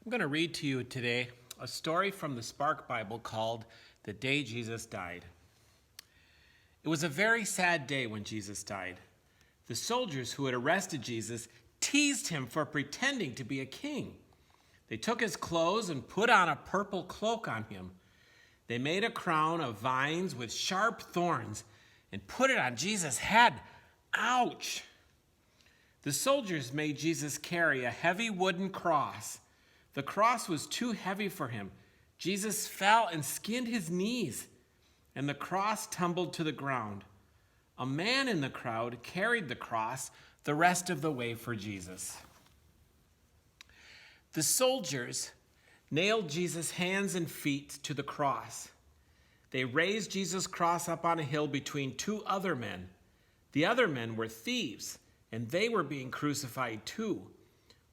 I'm going to read to you today a story from the Spark Bible called The Day Jesus Died. It was a very sad day when Jesus died. The soldiers who had arrested Jesus teased him for pretending to be a king. They took his clothes and put on a purple cloak on him. They made a crown of vines with sharp thorns and put it on Jesus' head. Ouch! The soldiers made Jesus carry a heavy wooden cross. The cross was too heavy for him. Jesus fell and skinned his knees, and the cross tumbled to the ground. A man in the crowd carried the cross the rest of the way for Jesus. The soldiers nailed Jesus' hands and feet to the cross. They raised Jesus' cross up on a hill between two other men. The other men were thieves, and they were being crucified too.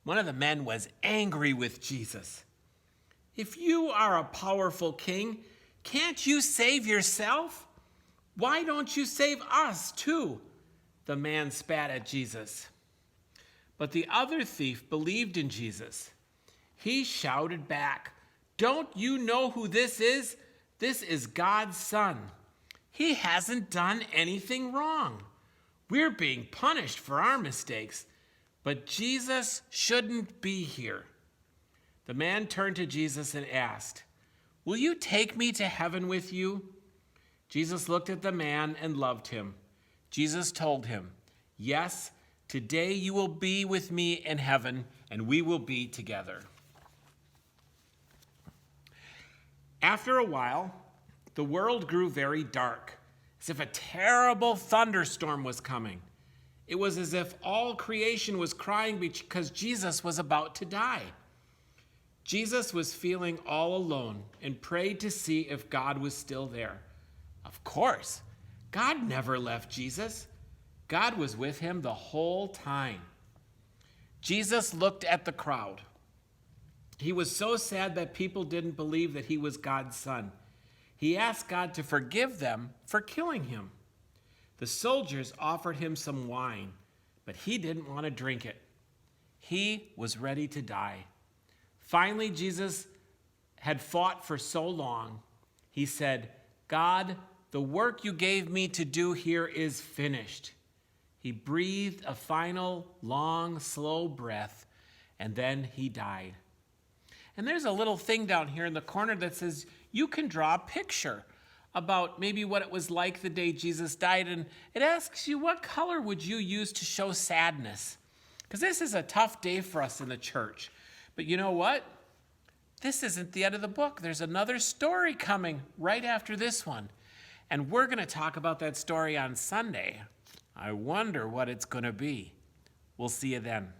One of the men was angry with Jesus. "If you are a powerful king, can't you save yourself? Why don't you save us too?" The man spat at Jesus. But the other thief believed in Jesus. He shouted back, "Don't you know who this is? This is God's Son. He hasn't done anything wrong. We're being punished for our mistakes, but Jesus shouldn't be here." The man turned to Jesus and asked, "Will you take me to heaven with you?" Jesus looked at the man and loved him. Jesus told him, "Yes, today you will be with me in heaven, and we will be together." After a while, the world grew very dark, as if a terrible thunderstorm was coming. It was as if all creation was crying because Jesus was about to die. Jesus was feeling all alone and prayed to see if God was still there. Of course, God never left Jesus. God was with him the whole time. Jesus looked at the crowd. He was so sad that people didn't believe that he was God's son. He asked God to forgive them for killing him. The soldiers offered him some wine, but he didn't want to drink it. He was ready to die. Finally, Jesus had fought for so long. He said, "God, the work you gave me to do here is finished." He breathed a final, long, slow breath, and then he died. And there's a little thing down here in the corner that says you can draw a picture about maybe what it was like the day Jesus died. And it asks you, what color would you use to show sadness? Because this is a tough day for us in the church. But you know what? This isn't the end of the book. There's another story coming right after this one. And we're going to talk about that story on Sunday. I wonder what it's going to be. We'll see you then.